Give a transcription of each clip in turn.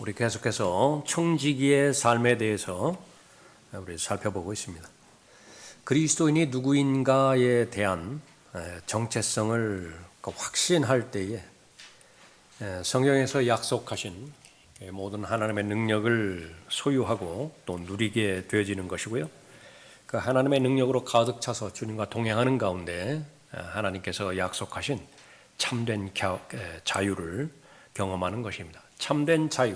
우리 계속해서 청지기의 삶에 대해서 우리 살펴보고 있습니다. 그리스도인이 누구인가에 대한 정체성을 확신할 때에 성경에서 약속하신 모든 하나님의 능력을 소유하고 또 누리게 되어지는 것이고요. 그 하나님의 능력으로 가득 차서 주님과 동행하는 가운데 하나님께서 약속하신 참된 자유를 경험하는 것입니다. 참된 자유,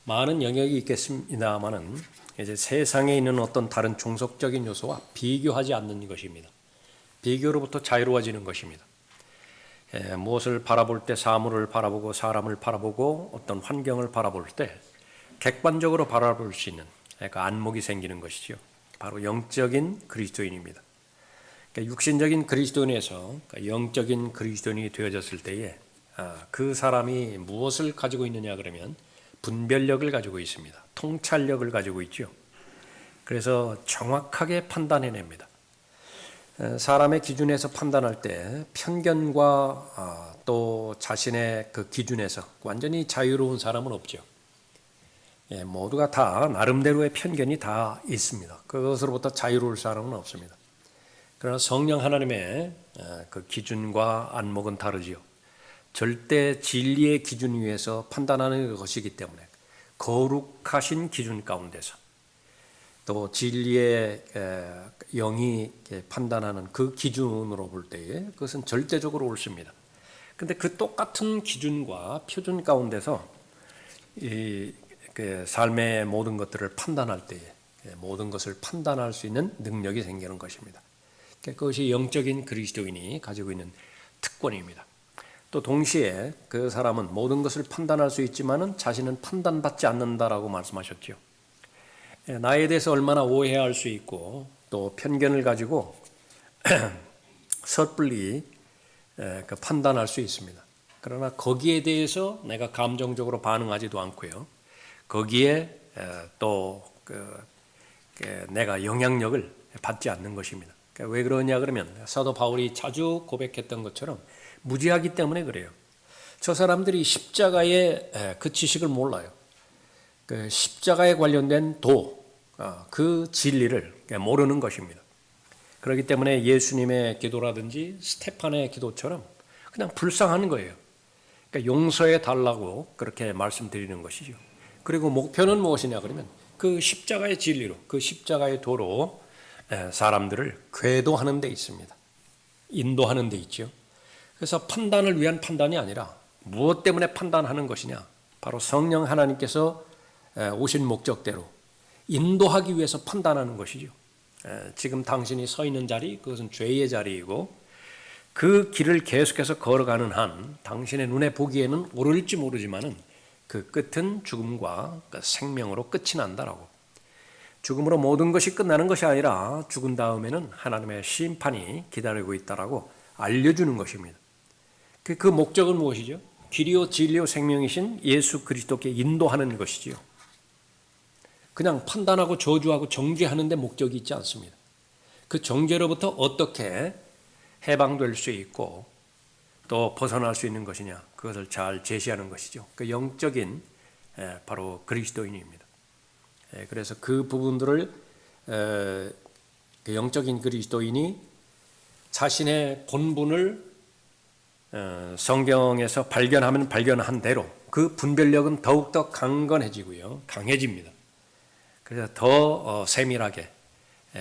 많은 영역이 있겠습니다만은 이제 세상에 있는 어떤 다른 종속적인 요소와 비교하지 않는 것입니다. 비교로부터 자유로워지는 것입니다. 무엇을 바라볼 때 사물을 바라보고 사람을 바라보고 어떤 환경을 바라볼 때 객관적으로 바라볼 수 있는 안목이 생기는 것이죠. 바로 영적인 그리스도인입니다. 육신적인 그리스도인에서 영적인 그리스도인이 되어졌을 때에 그 사람이 무엇을 가지고 있느냐 그러면 분별력을 가지고 있습니다. 통찰력을 가지고 있죠. 그래서 정확하게 판단해냅니다. 사람의 기준에서 판단할 때 편견과 또 자신의 그 기준에서 완전히 자유로운 사람은 없죠. 모두가 다 나름대로의 편견이 다 있습니다. 그것으로부터 자유로울 사람은 없습니다. 그러나 성령 하나님의 그 기준과 안목은 다르지요. 절대 진리의 기준 위에서 판단하는 것이기 때문에 거룩하신 기준 가운데서 또 진리의 영이 판단하는 그 기준으로 볼 때에 그것은 절대적으로 옳습니다. 그런데 그 똑같은 기준과 표준 가운데서 그 삶의 모든 것들을 판단할 때에 모든 것을 판단할 수 있는 능력이 생기는 것입니다. 그것이 영적인 그리스도인이 가지고 있는 특권입니다. 또 동시에 그 사람은 모든 것을 판단할 수 있지만은 자신은 판단받지 않는다라고 말씀하셨죠. 나에 대해서 얼마나 오해할 수 있고 또 편견을 가지고 섣불리 판단할 수 있습니다. 그러나 거기에 대해서 내가 감정적으로 반응하지도 않고요. 거기에 또 내가 영향력을 받지 않는 것입니다. 왜 그러냐 그러면 사도 바울이 자주 고백했던 것처럼 무지하기 때문에 그래요. 저 사람들이 십자가의 그 지식을 몰라요. 그 십자가에 관련된 그 진리를 모르는 것입니다. 그렇기 때문에 예수님의 기도라든지 스테판의 기도처럼 그냥 불쌍한 거예요. 그러니까 용서해 달라고 그렇게 말씀드리는 것이죠. 그리고 목표는 무엇이냐 그러면 그 십자가의 진리로, 그 십자가의 도로 사람들을 궤도하는 데 있습니다. 인도하는 데 있죠. 그래서 판단을 위한 판단이 아니라 무엇 때문에 판단하는 것이냐? 바로 성령 하나님께서 오신 목적대로 인도하기 위해서 판단하는 것이죠. 지금 당신이 서 있는 자리, 그것은 죄의 자리이고 그 길을 계속해서 걸어가는 한 당신의 눈에 보기에는 옳을지 모르지만은 그 끝은 죽음과 생명으로 끝이 난다라고. 죽음으로 모든 것이 끝나는 것이 아니라 죽은 다음에는 하나님의 심판이 기다리고 있다라고 알려주는 것입니다. 그 목적은 무엇이죠? 길이요 진리요 생명이신 예수 그리스도께 인도하는 것이지요. 그냥 판단하고 저주하고 정죄하는 데 목적이 있지 않습니다. 그 정죄로부터 어떻게 해방될 수 있고 또 벗어날 수 있는 것이냐, 그것을 잘 제시하는 것이죠. 그 영적인 바로 그리스도인입니다. 그래서 그 부분들을 영적인 그리스도인이 자신의 본분을 성경에서 발견하면 발견한 대로 그 분별력은 더욱더 강건해지고요, 강해집니다. 그래서 더 세밀하게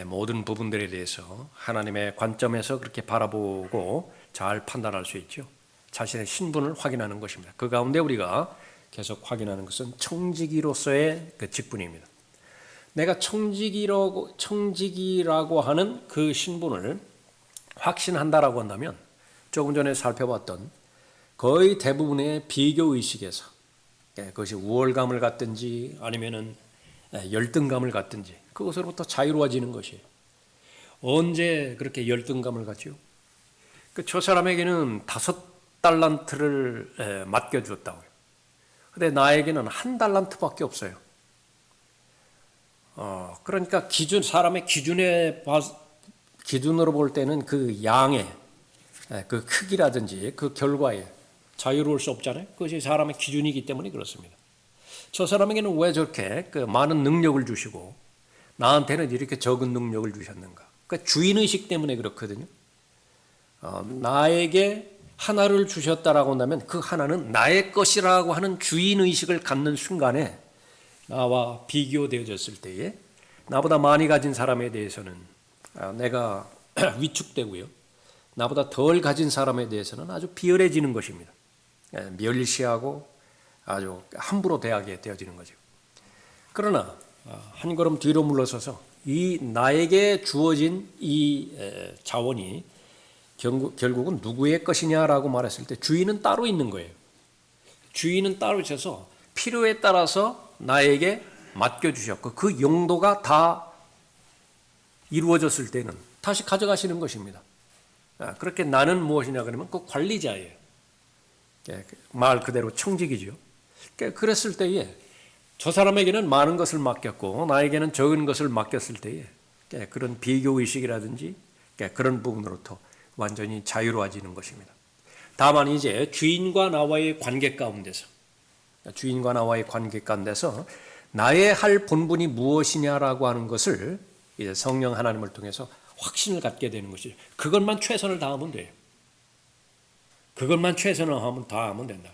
모든 부분들에 대해서 하나님의 관점에서 그렇게 바라보고 잘 판단할 수 있죠. 자신의 신분을 확인하는 것입니다. 그 가운데 우리가 계속 확인하는 것은 청지기로서의 그 직분입니다. 내가 청지기라고 하는 그 신분을 확신한다라고 한다면 조금 전에 살펴봤던 거의 대부분의 비교의식에서 그것이 우월감을 갖든지 아니면은 열등감을 갖든지 그것으로부터 자유로워지는 것이에요. 언제 그렇게 열등감을 갖죠? 저 사람에게는 5달란트를 맡겨주었다고요. 근데 나에게는 1달란트밖에 없어요. 그러니까 사람의 기준으로 볼 때는 그 양의 그 크기라든지 그 결과에 자유로울 수 없잖아요. 그것이 사람의 기준이기 때문에 그렇습니다. 저 사람에게는 왜 저렇게 그 많은 능력을 주시고 나한테는 이렇게 적은 능력을 주셨는가? 그러니까 주인의식 때문에 그렇거든요. 나에게 하나를 주셨다라고 한다면 그 하나는 나의 것이라고 하는 주인의식을 갖는 순간에 나와 비교되어졌을 때에 나보다 많이 가진 사람에 대해서는 내가 위축되고요. 나보다 덜 가진 사람에 대해서는 아주 비열해지는 것입니다. 멸시하고 아주 함부로 대하게 되어지는 거죠. 그러나 한 걸음 뒤로 물러서서 이 나에게 주어진 이 자원이 결국은 누구의 것이냐라고 말했을 때 주인은 따로 있는 거예요. 주인은 따로 있어서 필요에 따라서 나에게 맡겨주셨고 그 용도가 다 이루어졌을 때는 다시 가져가시는 것입니다. 그렇게 나는 무엇이냐 그러면 그 관리자예요. 말 그대로 청직이죠. 그랬을 때에 저 사람에게는 많은 것을 맡겼고 나에게는 적은 것을 맡겼을 때에 그런 비교의식이라든지 그런 부분으로부터 완전히 자유로워지는 것입니다. 다만 이제 주인과 나와의 관계 가운데서 나의 할 본분이 무엇이냐라고 하는 것을 이제 성령 하나님을 통해서 확신을 갖게 되는 것이죠. 그것만 최선을 다하면 돼요. 그것만 최선을 다하면 된다.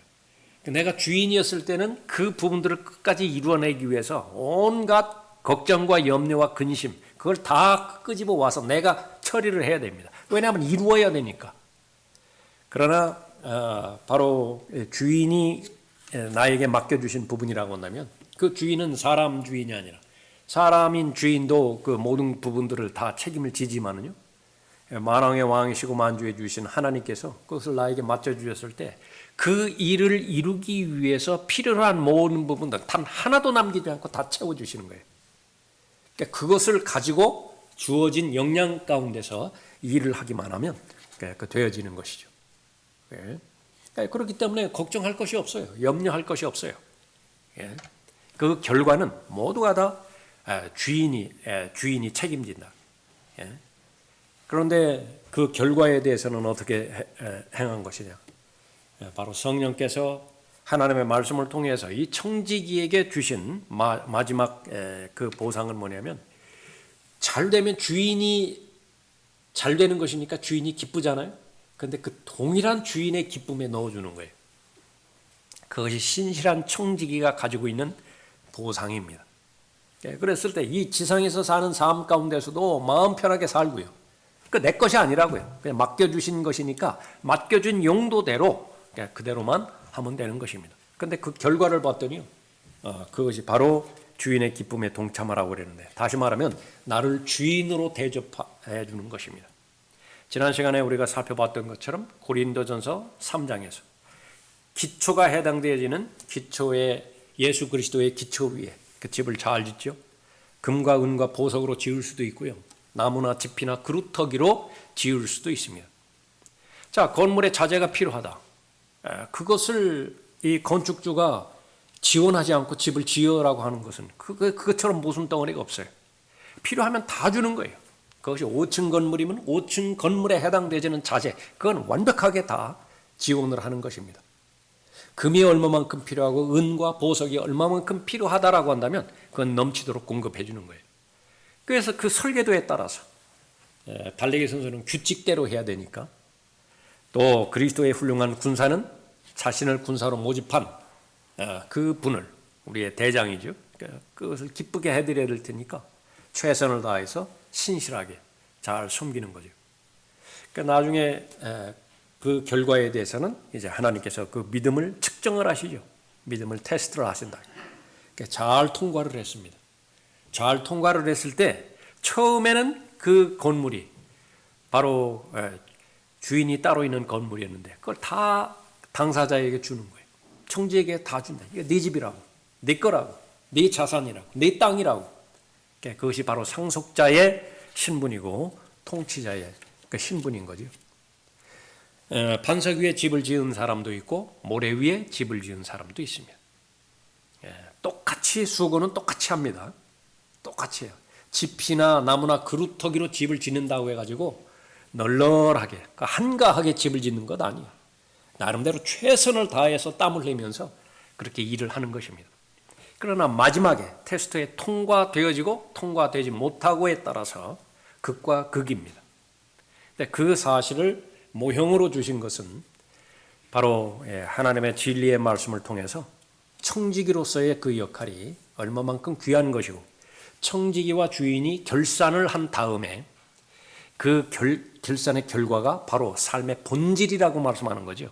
내가 주인이었을 때는 그 부분들을 끝까지 이루어내기 위해서 온갖 걱정과 염려와 근심 그걸 다 끄집어 와서 내가 처리를 해야 됩니다. 왜냐하면 이루어야 되니까. 그러나 바로 주인이 나에게 맡겨주신 부분이라고 한다면 그 주인은 사람 주인이 아니라 사람인 주인도 그 모든 부분들을 다 책임을 지지만은요. 만왕의 왕이시고 만주해 주신 하나님께서 그것을 나에게 맡겨주셨을 때 그 일을 이루기 위해서 필요한 모든 부분들 단 하나도 남기지 않고 다 채워주시는 거예요. 그러니까 그것을 가지고 주어진 역량 가운데서 일을 하기만 하면 되어지는 것이죠. 그렇기 때문에 걱정할 것이 없어요. 염려할 것이 없어요. 그 결과는 모두가 다 주인이 책임진다. 그런데 그 결과에 대해서는 어떻게 행한 것이냐? 바로 성령께서 하나님의 말씀을 통해서 이 청지기에게 주신 마지막 그 보상은 뭐냐면 잘 되면 주인이 잘 되는 것이니까 주인이 기쁘잖아요. 그런데 그 동일한 주인의 기쁨에 넣어주는 거예요. 그것이 신실한 청지기가 가지고 있는 보상입니다. 그랬을 때 이 지상에서 사는 삶 가운데서도 마음 편하게 살고요. 내 것이 아니라고요. 그냥 맡겨주신 것이니까 맡겨준 용도대로 그대로만 하면 되는 것입니다. 그런데 그 결과를 봤더니요. 그것이 바로 주인의 기쁨에 동참하라고 그랬는데 다시 말하면 나를 주인으로 대접해 주는 것입니다. 지난 시간에 우리가 살펴봤던 것처럼 고린도전서 3장에서 기초가 해당되어지는 기초의 예수 그리스도의 기초 위에 그 집을 잘 짓죠. 금과 은과 보석으로 지을 수도 있고요. 나무나 지피나 그루터기로 지을 수도 있습니다. 자, 건물에 자재가 필요하다. 그것을 이 건축주가 지원하지 않고 집을 지으라고 하는 것은 그것처럼 모순 덩어리가 없어요. 필요하면 다 주는 거예요. 그것이 5층 건물이면 5층 건물에 해당되지는 자재, 그건 완벽하게 다 지원을 하는 것입니다. 금이 얼마만큼 필요하고 은과 보석이 얼마만큼 필요하다라고 한다면 그건 넘치도록 공급해 주는 거예요. 그래서 그 설계도에 따라서 달래기 선수는 규칙대로 해야 되니까 또 그리스도의 훌륭한 군사는 자신을 군사로 모집한 그 분을 우리의 대장이죠. 그것을 기쁘게 해드려야 될 테니까 최선을 다해서 신실하게 잘 숨기는 거죠. 그러니까 나중에 그 결과에 대해서는 이제 하나님께서 그 믿음을 측정을 하시죠. 믿음을 테스트를 하신다. 그러니까 잘 통과를 했습니다. 잘 통과를 했을 때 처음에는 그 건물이 바로 주인이 따로 있는 건물이었는데 그걸 다 당사자에게 주는 거예요. 청지에게 다 준다. 이게 네 집이라고, 네 거라고, 네 자산이라고, 네 땅이라고. 그것이 바로 상속자의 신분이고 통치자의 그 신분인 거죠. 반석 위에 집을 지은 사람도 있고 모래 위에 집을 지은 사람도 있습니다. 똑같이 수고는 똑같이 합니다. 똑같이 해요. 집이나 나무나 그루터기로 집을 짓는다고 해가지고 널널하게 한가하게 집을 짓는 것 아니에요. 나름대로 최선을 다해서 땀을 흘리면서 그렇게 일을 하는 것입니다. 그러나 마지막에 테스트에 통과되어지고 통과되지 못하고에 따라서 극과 극입니다. 근데 그 사실을 모형으로 주신 것은 바로 하나님의 진리의 말씀을 통해서 청지기로서의 그 역할이 얼마만큼 귀한 것이고 청지기와 주인이 결산을 한 다음에 그 결산의 결과가 바로 삶의 본질이라고 말씀하는 거죠.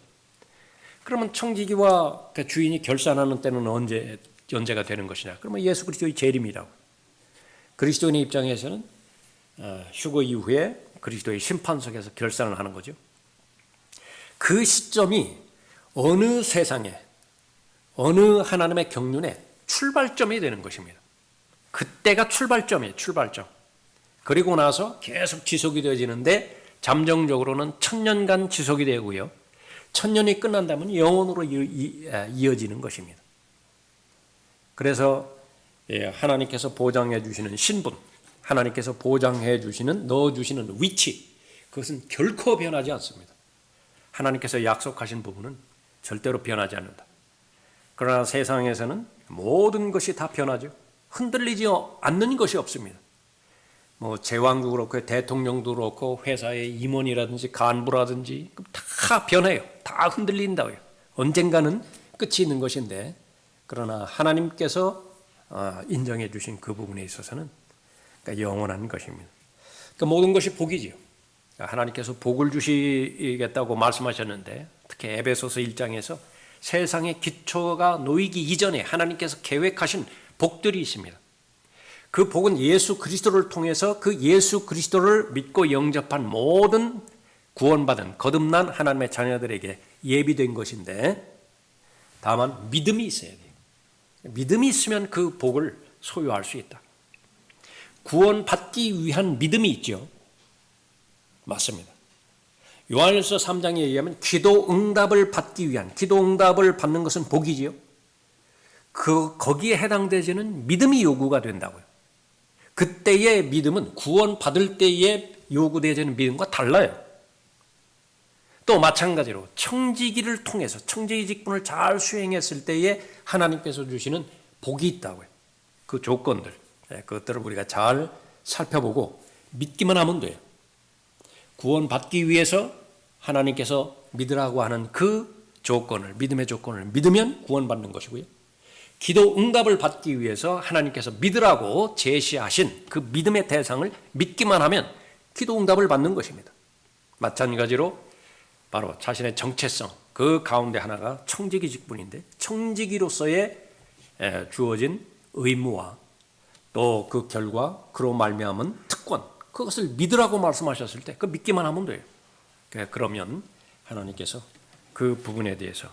그러면 청지기와 그 주인이 결산하는 때는 언제가 되는 것이냐? 그러면 예수 그리스도의 재림이라고. 그리스도인의 입장에서는 휴거 이후에 그리스도의 심판석에서 결산을 하는 거죠. 그 시점이 어느 세상에 어느 하나님의 경륜의 출발점이 되는 것입니다. 그때가 출발점이에요. 출발점. 그리고 나서 계속 지속이 되어지는데 잠정적으로는 1000년간 지속이 되고요. 1000년이 끝난다면 영원으로 이어지는 것입니다. 그래서 하나님께서 보장해 주시는 신분, 하나님께서 보장해 주시는, 넣어주시는 위치, 그것은 결코 변하지 않습니다. 하나님께서 약속하신 부분은 절대로 변하지 않는다. 그러나 세상에서는 모든 것이 다 변하죠. 흔들리지 않는 것이 없습니다. 제왕도 그렇고 대통령도 그렇고 회사의 임원이라든지 간부라든지 다 변해요. 다 흔들린다고요. 언젠가는 끝이 있는 것인데 그러나 하나님께서 인정해 주신 그 부분에 있어서는 영원한 것입니다. 모든 것이 복이지요. 하나님께서 복을 주시겠다고 말씀하셨는데 특히 에베소서 1장에서 세상의 기초가 놓이기 이전에 하나님께서 계획하신 복들이 있습니다. 그 복은 예수 그리스도를 통해서 그 예수 그리스도를 믿고 영접한 모든 구원받은 거듭난 하나님의 자녀들에게 예비된 것인데 다만 믿음이 있어야 돼요. 믿음이 있으면 그 복을 소유할 수 있다. 구원받기 위한 믿음이 있죠. 맞습니다. 요한일서 3장에 의하면 기도 응답을 받기 위한, 기도 응답을 받는 것은 복이지요. 거기에 해당되지는 믿음이 요구가 된다고요. 그때의 믿음은 구원받을 때에 요구되어지는 믿음과 달라요. 또 마찬가지로 청지기를 통해서 청지기 직분을 잘 수행했을 때에 하나님께서 주시는 복이 있다고요. 그 조건들, 그것들을 우리가 잘 살펴보고 믿기만 하면 돼요. 구원받기 위해서 하나님께서 믿으라고 하는 그 조건을, 믿음의 조건을 믿으면 구원받는 것이고요. 기도 응답을 받기 위해서 하나님께서 믿으라고 제시하신 그 믿음의 대상을 믿기만 하면 기도 응답을 받는 것입니다. 마찬가지로 바로 자신의 정체성, 그 가운데 하나가 청지기 직분인데 청지기로서의 주어진 의무와 또 그 결과, 그로 말미암은 특권, 그것을 믿으라고 말씀하셨을 때 그 믿기만 하면 돼요. 그러면 하나님께서 그 부분에 대해서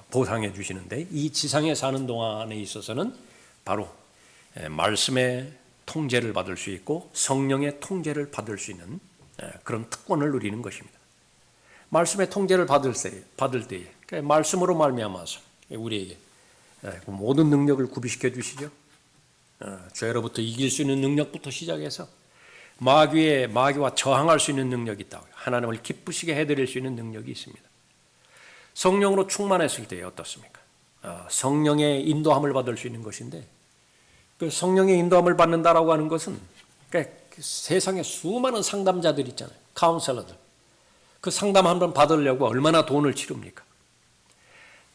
보상해 주시는데 이 지상에 사는 동안에 있어서는 바로 말씀의 통제를 받을 수 있고 성령의 통제를 받을 수 있는 그런 특권을 누리는 것입니다. 말씀의 통제를 받을 때에 말씀으로 말미암아서 우리에게 모든 능력을 구비시켜 주시죠. 죄로부터 이길 수 있는 능력부터 시작해서 마귀와 저항할 수 있는 능력이 있다고요. 하나님을 기쁘시게 해드릴 수 있는 능력이 있습니다. 성령으로 충만했을 때 어떻습니까? 성령의 인도함을 받을 수 있는 것인데 그 성령의 인도함을 받는다라고 하는 것은 세상에 수많은 상담자들 있잖아요. 카운셀러들. 그 상담 한번 받으려고 얼마나 돈을 치릅니까?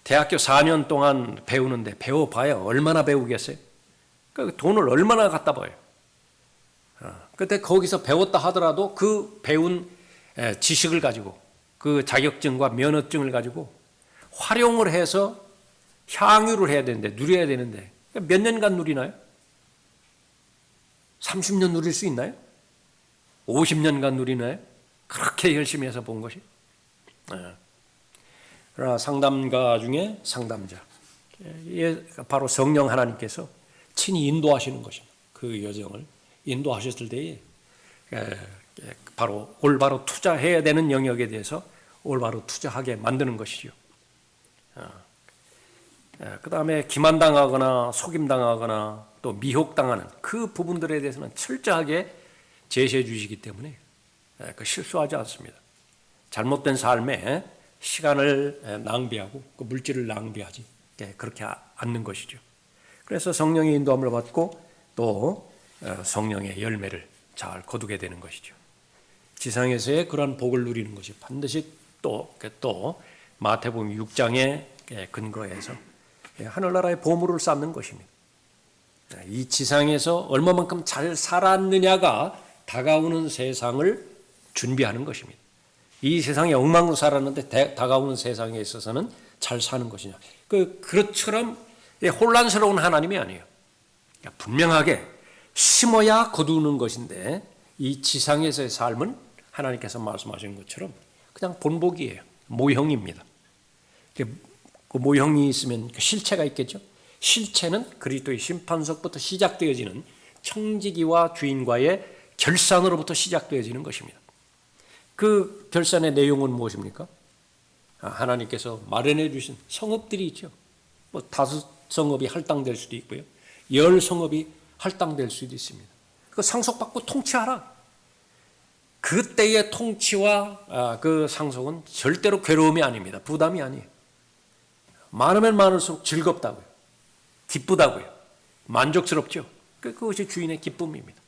대학교 4년 동안 배우는데 배워봐야 얼마나 배우겠어요? 그 돈을 얼마나 갖다 봐요? 그때 거기서 배웠다 하더라도 그 배운 지식을 가지고 그 자격증과 면허증을 가지고 활용을 해서 향유를 해야 되는데 누려야 되는데 몇 년간 누리나요? 30년 누릴 수 있나요? 50년간 누리나요? 그렇게 열심히 해서 본 것이. 그러나 상담가 중에 상담자, 바로 성령 하나님께서 친히 인도하시는 것입니다. 그 여정을 인도하셨을 때에 바로 올바로 투자해야 되는 영역에 대해서 올바로 투자하게 만드는 것이죠. 그 다음에 기만당하거나 속임당하거나 또 미혹당하는 그 부분들에 대해서는 철저하게 제시해 주시기 때문에 실수하지 않습니다. 잘못된 삶에 시간을 낭비하고 그 물질을 낭비하지 그렇게 않는 것이죠. 그래서 성령의 인도함을 받고 또 성령의 열매를 잘 거두게 되는 것이죠. 지상에서의 그러한 복을 누리는 것이 반드시 또 마태복음 6장에 근거해서 하늘나라의 보물을 쌓는 것입니다. 이 지상에서 얼마만큼 잘 살았느냐가 다가오는 세상을 준비하는 것입니다. 이 세상에 엉망으로 살았는데 다가오는 세상에 있어서는 잘 사는 것이냐. 그것처럼 혼란스러운 하나님이 아니에요. 분명하게 심어야 거두는 것인데 이 지상에서의 삶은 하나님께서 말씀하신 것처럼 그냥 본보기예요. 모형입니다. 그 모형이 있으면 실체가 있겠죠. 실체는 그리스도의 심판석부터 시작되어지는 청지기와 주인과의 결산으로부터 시작되어지는 것입니다. 그 결산의 내용은 무엇입니까? 하나님께서 마련해 주신 성읍들이 있죠. 5성읍이 할당될 수도 있고요. 10성읍이 할당될 수도 있습니다. 그 상속받고 통치하라. 그때의 통치와 그 상속은 절대로 괴로움이 아닙니다. 부담이 아니에요. 많으면 많을수록 즐겁다고요. 기쁘다고요. 만족스럽죠. 그것이 주인의 기쁨입니다.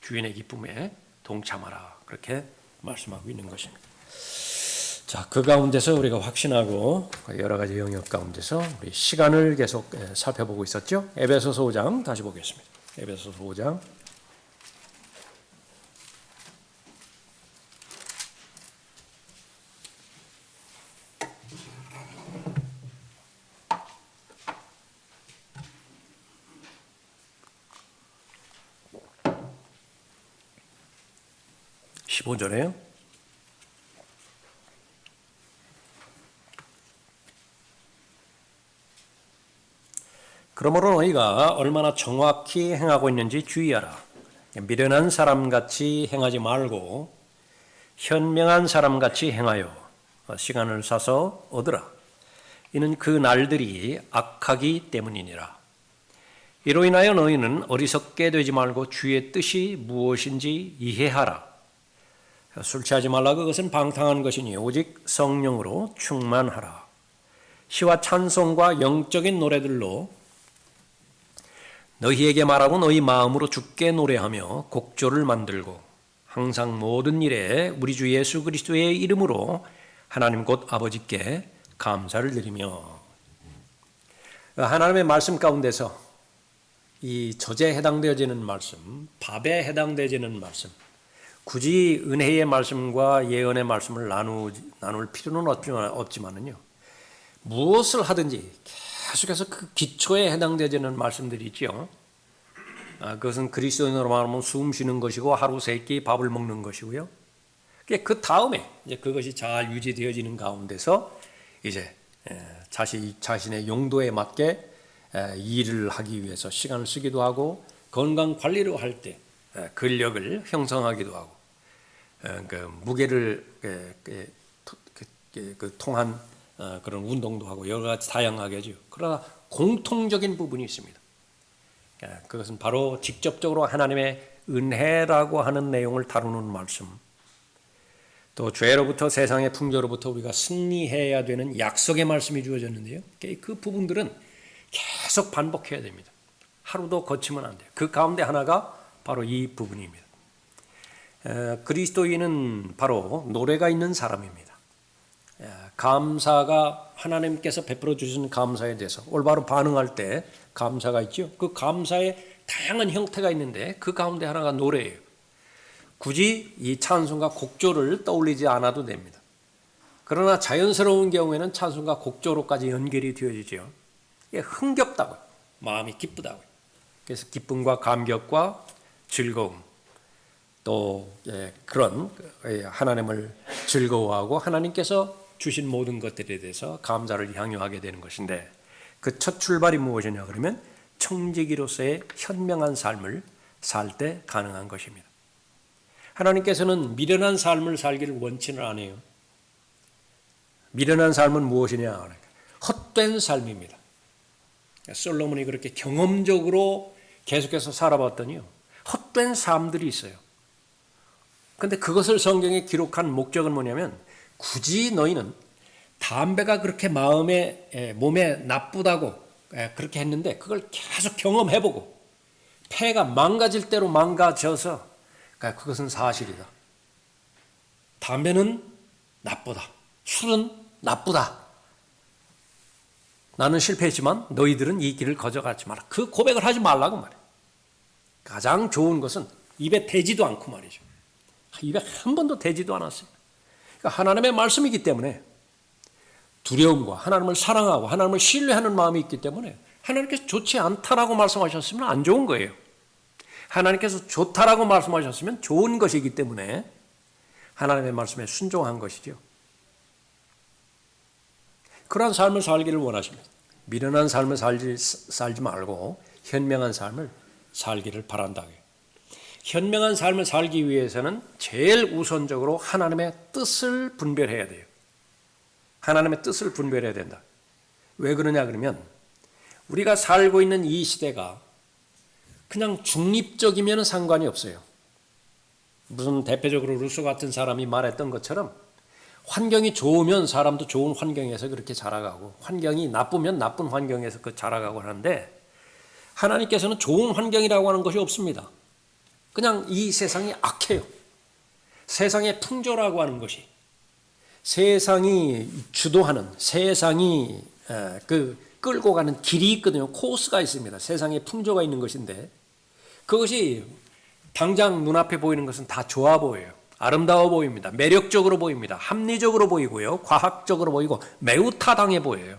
주인의 기쁨에 동참하라. 그렇게 말씀하고 있는 것입니다. 자, 그 가운데서 우리가 확신하고 여러 가지 영역 가운데서 우리 시간을 계속 살펴보고 있었죠. 에베소서 5장 다시 보겠습니다. 에베소서 5장 15절에요. 그러므로 너희가 얼마나 정확히 행하고 있는지 주의하라. 미련한 사람같이 행하지 말고 현명한 사람같이 행하여 시간을 사서 얻으라. 이는 그 날들이 악하기 때문이니라. 이로 인하여 너희는 어리석게 되지 말고 주의 뜻이 무엇인지 이해하라. 술 취하지 말라. 그것은 방탕한 것이니 오직 성령으로 충만하라. 시와 찬송과 영적인 노래들로 너희에게 말하고 너희 마음으로 주께 노래하며 곡조를 만들고 항상 모든 일에 우리 주 예수 그리스도의 이름으로 하나님 곧 아버지께 감사를 드리며. 하나님의 말씀 가운데서 이 저제에 해당되어지는 말씀, 밥에 해당되어지는 말씀, 굳이 은혜의 말씀과 예언의 말씀을 나눌 필요는 없지만은요, 무엇을 하든지 계속해서 그 기초에 해당되어지는 말씀들이 있죠. 그것은 그리스도인으로 말하면 숨 쉬는 것이고 하루 세 끼 밥을 먹는 것이고요. 그 다음에 이제 그것이 잘 유지되어지는 가운데서 이제 자신의 용도에 맞게 일을 하기 위해서 시간을 쓰기도 하고 건강 관리를 할 때 근력을 형성하기도 하고 그 무게를 통한 그런 운동도 하고 여러 가지 다양하게죠. 그러나 공통적인 부분이 있습니다. 그것은 바로 직접적으로 하나님의 은혜라고 하는 내용을 다루는 말씀, 또 죄로부터 세상의 풍조로부터 우리가 승리해야 되는 약속의 말씀이 주어졌는데요. 그 부분들은 계속 반복해야 됩니다. 하루도 거치면 안 돼요. 그 가운데 하나가 바로 이 부분입니다. 그리스도인은 바로 노래가 있는 사람입니다. 감사가 하나님께서 베풀어 주신 감사에 대해서 올바로 반응할 때 감사가 있죠. 그 감사에 다양한 형태가 있는데 그 가운데 하나가 노래예요. 굳이 이 찬송과 곡조를 떠올리지 않아도 됩니다. 그러나 자연스러운 경우에는 찬송과 곡조로까지 연결이 되어지죠. 이게 흥겹다고요. 마음이 기쁘다고요. 그래서 기쁨과 감격과 즐거움, 또 그런 하나님을 즐거워하고 하나님께서 주신 모든 것들에 대해서 감사를 향유하게 되는 것인데, 그 첫 출발이 무엇이냐 그러면 청지기로서의 현명한 삶을 살 때 가능한 것입니다. 하나님께서는 미련한 삶을 살기를 원치는 않아요. 미련한 삶은 무엇이냐? 헛된 삶입니다. 솔로몬이 그렇게 경험적으로 계속해서 살아봤더니요, 헛된 삶들이 있어요. 그런데 그것을 성경에 기록한 목적은 뭐냐면, 굳이 너희는 담배가 그렇게 몸에 나쁘다고 그렇게 했는데 그걸 계속 경험해보고 폐가 망가질 대로 망가져서 그것은 사실이다. 담배는 나쁘다. 술은 나쁘다. 나는 실패했지만 너희들은 이 길을 거저가지 마라. 그 고백을 하지 말라고 말이에요. 가장 좋은 것은 입에 대지도 않고 말이죠. 입에 한 번도 대지도 않았어요. 그러니까 하나님의 말씀이기 때문에 두려움과 하나님을 사랑하고 하나님을 신뢰하는 마음이 있기 때문에 하나님께서 좋지 않다라고 말씀하셨으면 안 좋은 거예요. 하나님께서 좋다라고 말씀하셨으면 좋은 것이기 때문에 하나님의 말씀에 순종한 것이죠. 그러한 삶을 살기를 원하십니다. 미련한 삶을 살지 말고 현명한 삶을 살기를 바란다고요. 현명한 삶을 살기 위해서는 제일 우선적으로 하나님의 뜻을 분별해야 돼요. 하나님의 뜻을 분별해야 된다. 왜 그러냐 그러면 우리가 살고 있는 이 시대가 그냥 중립적이면 상관이 없어요. 무슨 대표적으로 루소 같은 사람이 말했던 것처럼 환경이 좋으면 사람도 좋은 환경에서 그렇게 자라가고 환경이 나쁘면 나쁜 환경에서 자라가고 하는데 하나님께서는 좋은 환경이라고 하는 것이 없습니다. 그냥 이 세상이 악해요. 세상의 풍조라고 하는 것이 세상이 주도하는 세상이 끌고 가는 길이 있거든요. 코스가 있습니다. 세상에 풍조가 있는 것인데 그것이 당장 눈앞에 보이는 것은 다 좋아 보여요. 아름다워 보입니다. 매력적으로 보입니다. 합리적으로 보이고요. 과학적으로 보이고 매우 타당해 보여요.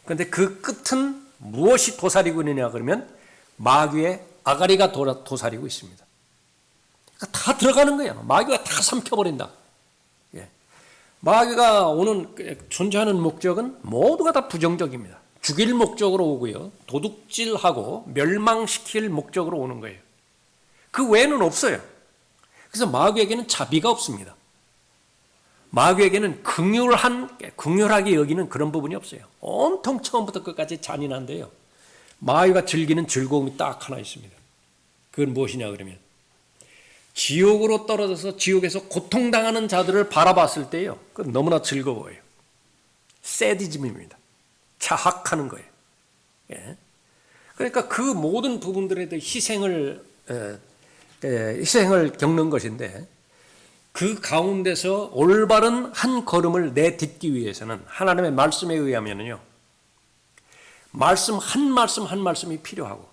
그런데 그 끝은 무엇이 도사리고 있느냐 그러면 마귀의 아가리가 도사리고 있습니다. 그러니까 다 들어가는 거예요. 마귀가 다 삼켜버린다. 마귀가 존재하는 목적은 모두가 다 부정적입니다. 죽일 목적으로 오고요. 도둑질하고 멸망시킬 목적으로 오는 거예요. 그 외에는 없어요. 그래서 마귀에게는 자비가 없습니다. 마귀에게는 긍휼하게 여기는 그런 부분이 없어요. 온통 처음부터 끝까지 잔인한데요. 마귀가 즐기는 즐거움이 딱 하나 있습니다. 그건 무엇이냐 그러면 지옥으로 떨어져서 지옥에서 고통당하는 자들을 바라봤을 때요. 그건 너무나 즐거워요. 세디즘입니다. 자학하는 거예요. 예. 그러니까 그 모든 부분들에 대해 희생을 겪는 것인데 그 가운데서 올바른 한 걸음을 내딛기 위해서는 하나님의 말씀에 의하면요. 말씀 한 말씀이 필요하고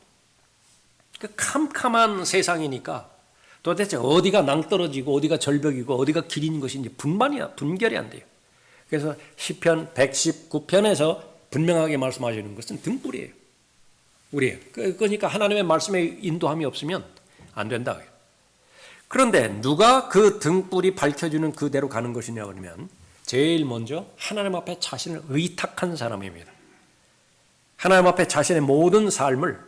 그 캄캄한 세상이니까 도대체 어디가 낭떠러지고 어디가 절벽이고 어디가 길인 것인지 분별이 안 돼요. 그래서 시편 119편에서 분명하게 말씀하시는 것은 등불이에요. 그러니까 하나님의 말씀에 인도함이 없으면 안 된다고요. 그런데 누가 그 등불이 밝혀주는 그대로 가는 것이냐 그러면 제일 먼저 하나님 앞에 자신을 의탁한 사람입니다. 하나님 앞에 자신의 모든 삶을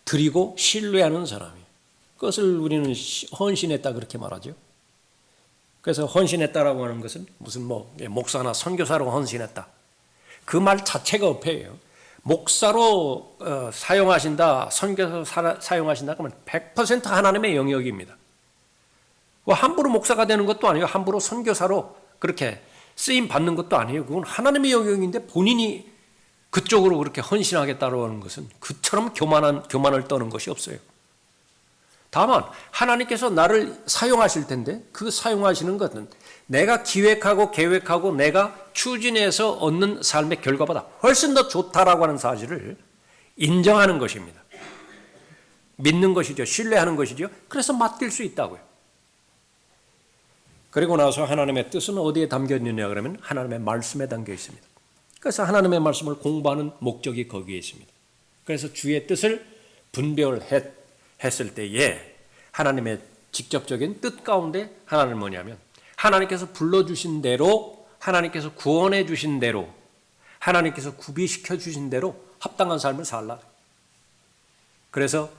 드리고 신뢰하는 사람이에요. 그것을 우리는 헌신했다 그렇게 말하죠. 그래서 헌신했다라고 하는 것은 무슨 목사나 선교사로 헌신했다. 그 말 자체가 어폐예요. 목사로 사용하신다, 선교사로 사용하신다 그러면 100% 하나님의 영역입니다. 함부로 목사가 되는 것도 아니에요. 함부로 선교사로 그렇게 쓰임 받는 것도 아니에요. 그건 하나님의 영역인데 본인이 그쪽으로 그렇게 헌신하겠다고 하는 것은 그처럼 교만을 떠는 것이 없어요. 다만 하나님께서 나를 사용하실 텐데 그 사용하시는 것은 내가 기획하고 계획하고 내가 추진해서 얻는 삶의 결과보다 훨씬 더 좋다라고 하는 사실을 인정하는 것입니다. 믿는 것이죠. 신뢰하는 것이죠. 그래서 맡길 수 있다고요. 그리고 나서 하나님의 뜻은 어디에 담겨 있느냐 그러면 하나님의 말씀에 담겨 있습니다. 그래서 하나님의 말씀을 공부하는 목적이 거기에 있습니다. 그래서 주의 뜻을 분별했을 때에 하나님의 직접적인 뜻 가운데 하나는 뭐냐면 하나님께서 불러주신 대로 하나님께서 구원해 주신 대로 하나님께서 구비시켜 주신 대로 합당한 삶을 살라. 그래서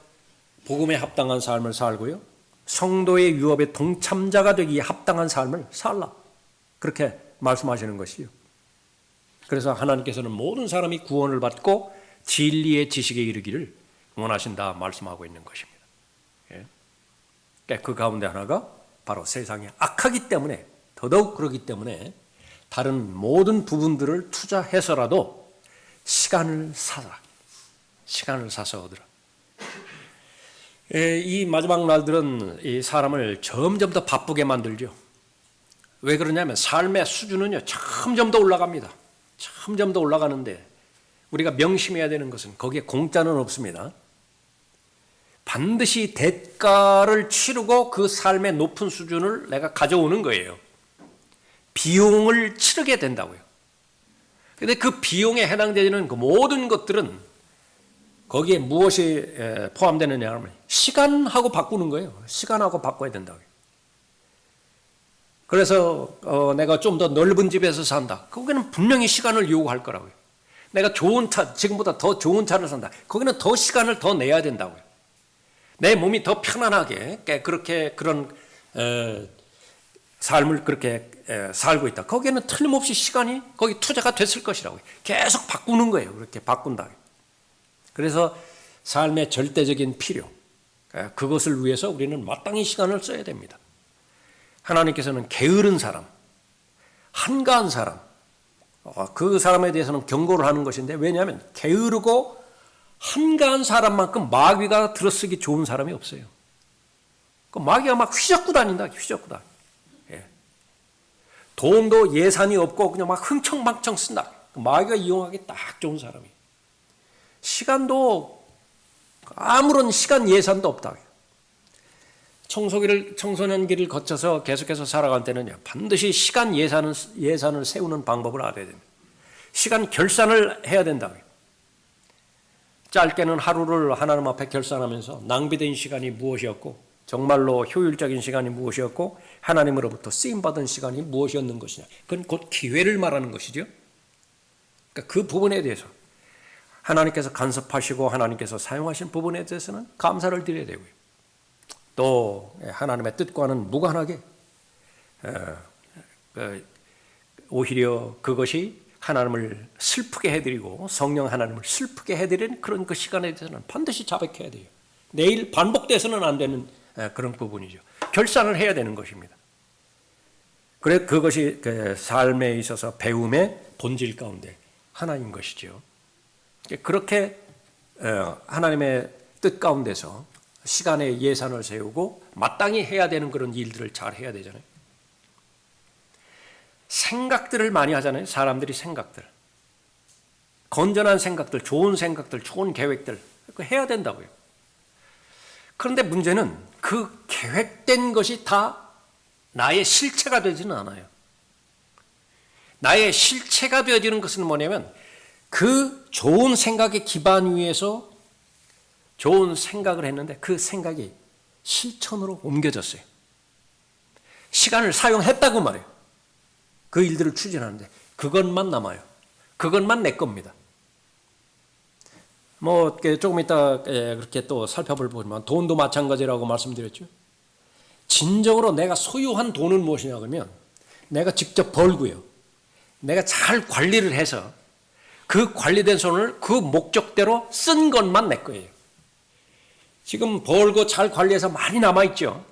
복음에 합당한 삶을 살고요. 성도의 유업의 동참자가 되기에 합당한 삶을 살라. 그렇게 말씀하시는 것이요. 그래서 하나님께서는 모든 사람이 구원을 받고 진리의 지식에 이르기를 원하신다 말씀하고 있는 것입니다. 그 가운데 하나가 바로 세상이 악하기 때문에 더더욱 그러기 때문에 다른 모든 부분들을 투자해서라도 시간을 사라. 시간을 사서 얻으라. 이 마지막 날들은 이 사람을 점점 더 바쁘게 만들죠. 왜 그러냐면 삶의 수준은요 점점 더 올라갑니다. 점점 더 올라가는데 우리가 명심해야 되는 것은 거기에 공짜는 없습니다. 반드시 대가를 치르고 그 삶의 높은 수준을 내가 가져오는 거예요. 비용을 치르게 된다고요. 그런데 그 비용에 해당되는 그 모든 것들은 거기에 무엇이 포함되느냐 하면 시간하고 바꾸는 거예요. 시간하고 바꿔야 된다고요. 그래서 내가 좀 더 넓은 집에서 산다. 거기는 분명히 시간을 요구할 거라고요. 내가 좋은 차, 지금보다 더 좋은 차를 산다. 거기는 더 시간을 더 내야 된다고요. 내 몸이 더 편안하게 그렇게 그런 삶을 그렇게 살고 있다. 거기에는 틀림없이 시간이 거기 투자가 됐을 것이라고요. 계속 바꾸는 거예요. 그렇게 바꾼다. 그래서 삶의 절대적인 필요, 그것을 위해서 우리는 마땅히 시간을 써야 됩니다. 하나님께서는 게으른 사람, 한가한 사람, 그 사람에 대해서는 경고를 하는 것인데 왜냐하면 게으르고 한가한 사람만큼 마귀가 들어쓰기 좋은 사람이 없어요. 그 마귀가 막 휘젓고 다닌다. 휘젓고 다닌다. 돈도 예산이 없고 그냥 막 흥청망청 쓴다. 마귀가 이용하기 딱 좋은 사람이에요. 시간도 아무런 시간 예산도 없다. 청소년기를 거쳐서 계속해서 살아갈 때는요, 반드시 시간 예산을 세우는 방법을 알아야 됩니다. 시간 결산을 해야 된다고요. 짧게는 하루를 하나님 앞에 결산하면서 낭비된 시간이 무엇이었고 정말로 효율적인 시간이 무엇이었고 하나님으로부터 쓰임받은 시간이 무엇이었는 것이냐. 그건 곧 기회를 말하는 것이죠. 그러니까 그 부분에 대해서 하나님께서 간섭하시고 하나님께서 사용하신 부분에 대해서는 감사를 드려야 되고요. 또 하나님의 뜻과는 무관하게 오히려 그것이 하나님을 슬프게 해드리고 성령 하나님을 슬프게 해드리는 그런 그 시간에 대해서는 반드시 자백해야 돼요. 내일 반복돼서는 안 되는 그런 부분이죠. 결산을 해야 되는 것입니다. 그래 그것이 그 삶에 있어서 배움의 본질 가운데 하나인 것이죠. 그렇게 하나님의 뜻 가운데서 시간의 예산을 세우고 마땅히 해야 되는 그런 일들을 잘 해야 되잖아요. 생각들을 많이 하잖아요. 사람들이 생각들. 건전한 생각들, 좋은 생각들, 좋은 계획들 그거 해야 된다고요. 그런데 문제는 그 계획된 것이 다 나의 실체가 되지는 않아요. 나의 실체가 되어지는 것은 뭐냐면 그 좋은 생각의 기반 위에서 좋은 생각을 했는데 그 생각이 실천으로 옮겨졌어요. 시간을 사용했다고 말해요. 그 일들을 추진하는데 그것만 남아요. 그것만 내 겁니다. 뭐 조금 이따 그렇게 또 살펴볼 보지만 돈도 마찬가지라고 말씀드렸죠. 진정으로 내가 소유한 돈은 무엇이냐 그러면 내가 직접 벌고요. 내가 잘 관리를 해서 그 관리된 돈을 그 목적대로 쓴 것만 내 거예요. 지금 벌고 잘 관리해서 많이 남아있죠.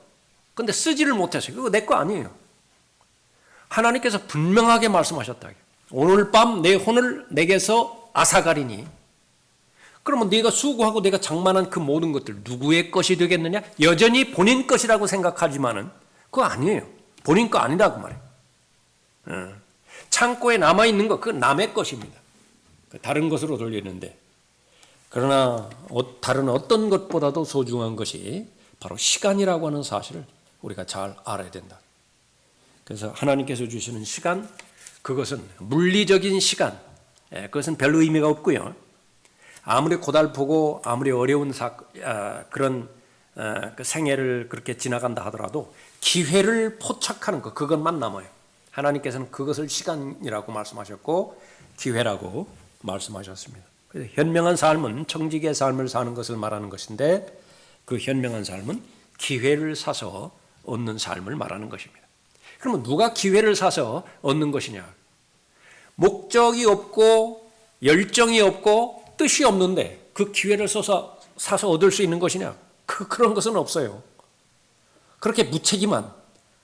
그런데 쓰지를 못했어요. 그거 내 거 아니에요. 하나님께서 분명하게 말씀하셨다. 오늘 밤 내 혼을 내게서 앗아가리니 그러면 네가 수고하고 내가 장만한 그 모든 것들 누구의 것이 되겠느냐? 여전히 본인 것이라고 생각하지만은 그거 아니에요. 본인 거 아니라고 말해요. 창고에 남아있는 거 그건 남의 것입니다. 다른 것으로 돌리는데 그러나 다른 어떤 것보다도 소중한 것이 바로 시간이라고 하는 사실을 우리가 잘 알아야 된다. 그래서 하나님께서 주시는 시간, 그것은 물리적인 시간, 그것은 별 의미가 없고요. 아무리 고달프고 아무리 어려운 그런 그 생애를 그렇게 지나간다 하더라도 기회를 포착하는 것, 그것만 남아요. 하나님께서는 그것을 시간이라고 말씀하셨고 기회라고 말씀하셨습니다. 그래서 현명한 삶은 청지기의 삶을 사는 것을 말하는 것인데 그 현명한 삶은 기회를 사서 얻는 삶을 말하는 것입니다. 그러면 누가 기회를 사서 얻는 것이냐? 목적이 없고 열정이 없고 뜻이 없는데 그 기회를 사서 얻을 수 있는 것이냐? 그런 것은 없어요. 그렇게 무책임한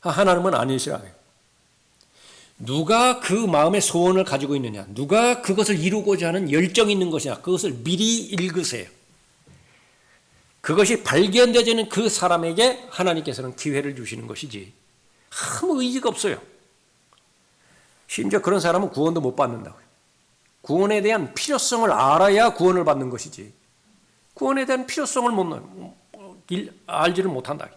하나님은 아니시라고요. 누가 그 마음의 소원을 가지고 있느냐, 누가 그것을 이루고자 하는 열정이 있는 것이냐, 그것을 미리 읽으세요. 그것이 발견되지는 그 사람에게 하나님께서는 기회를 주시는 것이지 아무 의지가 없어요. 심지어 그런 사람은 구원도 못 받는다고요. 구원에 대한 필요성을 알아야 구원을 받는 것이지 구원에 대한 필요성을 알지를 못한다.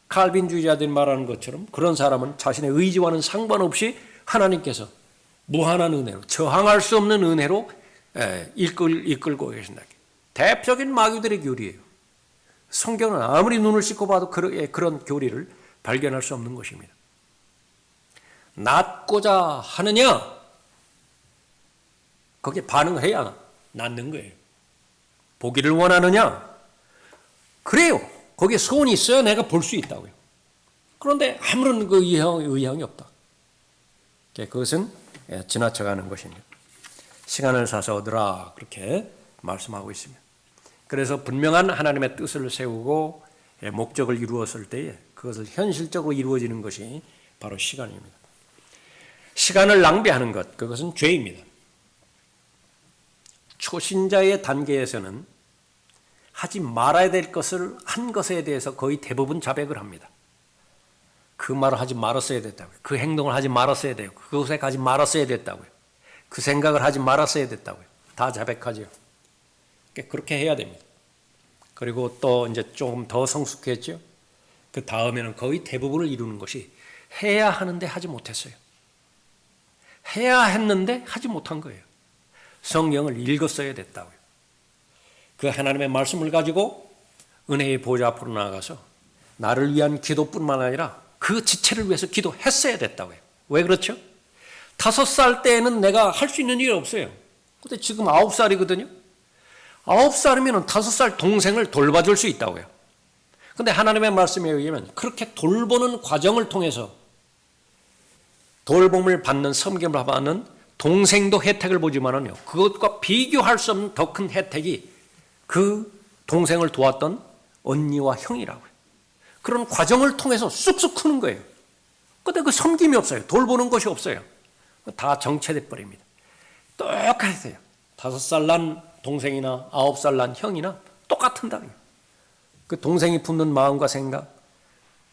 칼빈주의자들이 말하는 것처럼 그런 사람은 자신의 의지와는 상관없이 하나님께서 무한한 은혜로, 저항할 수 없는 은혜로 이끌고 계신다. 대표적인 마귀들의 교리예요. 성경은 아무리 눈을 씻고 봐도 그런 교리를 발견할 수 없는 것입니다. 낫고자 하느냐? 거기에 반응을 해야 낫는 거예요. 보기를 원하느냐? 그래요. 거기에 소원이 있어야 내가 볼 수 있다고요. 그런데 아무런 그 의향이 없다. 그것은 지나쳐가는 것입니다. 시간을 사서 얻으라 그렇게 말씀하고 있습니다. 그래서 분명한 하나님의 뜻을 세우고 목적을 이루었을 때에 그것을 현실적으로 이루어지는 것이 바로 시간입니다. 시간을 낭비하는 것, 그것은 죄입니다. 초신자의 단계에서는 하지 말아야 될 것을 한 것에 대해서 거의 대부분 자백을 합니다. 그 말을 하지 말았어야 됐다고요. 그 행동을 하지 말았어야 돼요. 그곳에 가지 말았어야 됐다고요. 그 생각을 하지 말았어야 됐다고요. 다 자백하죠. 그렇게 해야 됩니다. 그리고 또 이제 조금 더 성숙했죠. 그 다음에는 거의 대부분을 이루는 것이 해야 하는데 하지 못했어요. 해야 했는데 하지 못한 거예요. 성경을 읽었어야 됐다고요. 그 하나님의 말씀을 가지고 은혜의 보좌 앞으로 나아가서 나를 위한 기도뿐만 아니라 그 지체를 위해서 기도했어야 됐다고요. 왜 그렇죠? 5살 때에는 내가 할 수 있는 일이 없어요. 근데 지금 9살이거든요. 9살이면 5살 동생을 돌봐줄 수 있다고요. 근데 하나님의 말씀에 의하면 그렇게 돌보는 과정을 통해서 돌봄을 받는, 섬김을 받는 동생도 혜택을 보지만은요, 그것과 비교할 수 없는 더 큰 혜택이 그 동생을 도왔던 언니와 형이라고요. 그런 과정을 통해서 쑥쑥 크는 거예요. 근데 그 섬김이 없어요. 돌보는 것이 없어요. 다 정체돼 버립니다. 똑같아요. 5살 난 동생이나 9살 난 형이나 똑같은다. 그 동생이 품는 마음과 생각,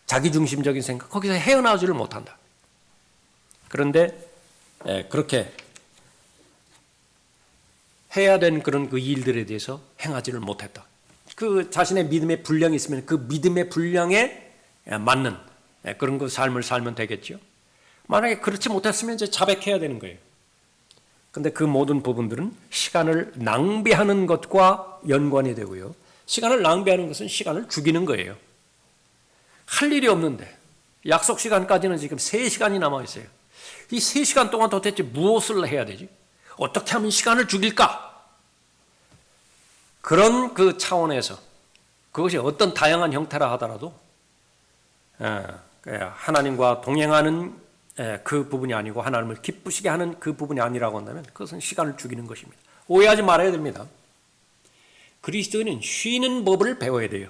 자기중심적인 생각, 거기서 헤어나오지를 못한다. 그런데 그렇게 해야 되는 그런 그 일들에 대해서 행하지를 못했다. 그 자신의 믿음의 분량이 있으면 그 믿음의 분량에 맞는 그런 그 삶을 살면 되겠죠. 만약에 그렇지 못했으면 이제 자백해야 되는 거예요. 근데 그 모든 부분들은 시간을 낭비하는 것과 연관이 되고요. 시간을 낭비하는 것은 시간을 죽이는 거예요. 할 일이 없는데 약속 시간까지는 지금 3시간이 남아 있어요. 이 3시간 동안 도대체 무엇을 해야 되지? 어떻게 하면 시간을 죽일까? 그런 그 차원에서 그것이 어떤 다양한 형태라 하더라도 하나님과 동행하는 그 부분이 아니고 하나님을 기쁘시게 하는 그 부분이 아니라고 한다면 그것은 시간을 죽이는 것입니다. 오해하지 말아야 됩니다. 그리스도인은 쉬는 법을 배워야 돼요.